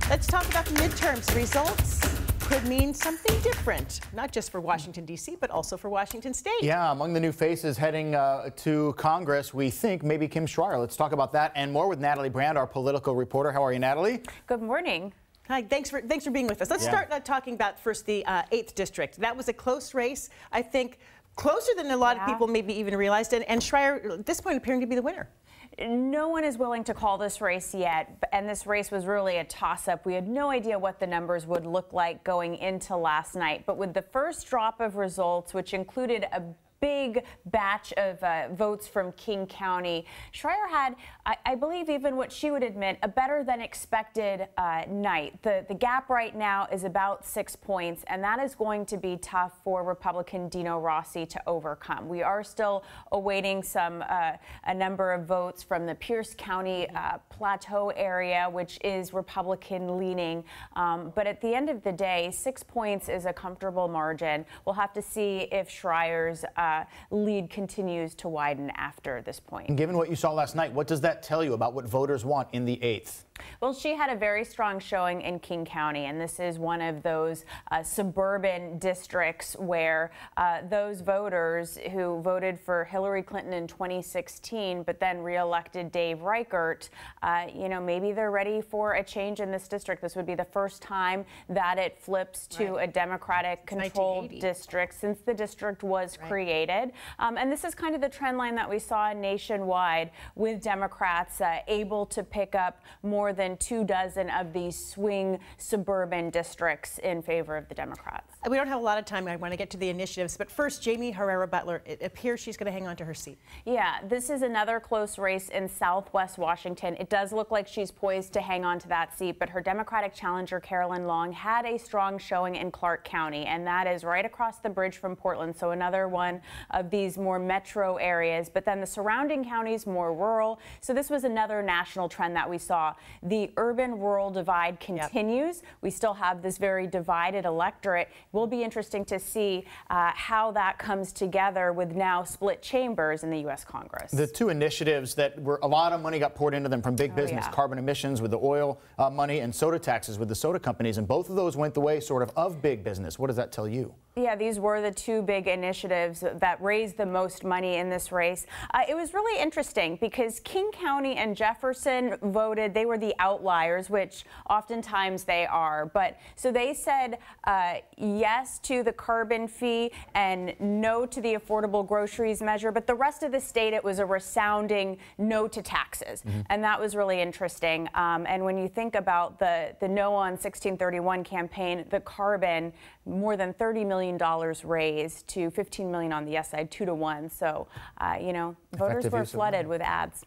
Let's talk about the midterms. Results could mean something different, not just for Washington, D.C., but also for Washington State. Yeah, among the new faces heading to Congress, we think maybe Kim Schreier. Let's talk about that and more with Natalie Brand, our political reporter. How are you, Natalie? Good morning. Hi, thanks for being with us. Let's start talking about first the 8th District. That was a close race, I think, closer than a lot of people maybe even realized, and Schreier, at this point, appearing to be the winner. No one is willing to call this race yet, and this race was really a toss-up. We had no idea what the numbers would look like going into last night, but with the first drop of results, which included a big batch of votes from King County, Schreier had, I believe, even what she would admit, a better than expected night. The gap right now is about 6 points, and that is going to be tough for Republican Dino Rossi to overcome. We are still awaiting a number of votes from the Pierce County Plateau area, which is Republican leaning. But at the end of the day, 6 points is a comfortable margin. We'll have to see if Schreier's lead continues to widen after this point. And given what you saw last night, what does that tell you about what voters want in the 8th? Well, she had a very strong showing in King County, and this is one of those suburban districts where those voters who voted for Hillary Clinton in 2016 but then reelected Dave Reichert, you know, maybe they're ready for a change in this district. This would be the first time that it flips to a Democratic-controlled district since the district was created. And this is kind of the trend line that we saw nationwide, with Democrats able to pick up more than 24 of these swing suburban districts in favor of the Democrats. We don't have a lot of time. I want to get to the initiatives, but first, Jamie Herrera Butler, it appears she's going to hang on to her seat. Yeah, this is another close race in Southwest Washington. It does look like she's poised to hang on to that seat, but her Democratic challenger, Carolyn Long, had a strong showing in Clark County, and that is right across the bridge from Portland, so another one of these more metro areas, but then the surrounding counties more rural. So this was another national trend that we saw. The urban-rural divide continues. We still have this very divided electorate. It will be interesting to see how that comes together with now split chambers in the U.S. Congress. The two initiatives that were a lot of money got poured into them from big business, carbon emissions with the oil money and soda taxes with the soda companies, and both of those went the way sort of big business. What does that tell you? Yeah, these were the two big initiatives that raised the most money in this race. It was really interesting because King County and Jefferson voted, they were the outliers, which oftentimes they are. But so they said yes to the carbon fee and no to the affordable groceries measure. But the rest of the state, it was a resounding no to taxes. And that was really interesting. And when you think about the No on 1631 campaign, the carbon, more than $30 million raised to $15 million on the yes side, 2 to 1. So, you know, voters were flooded with ads.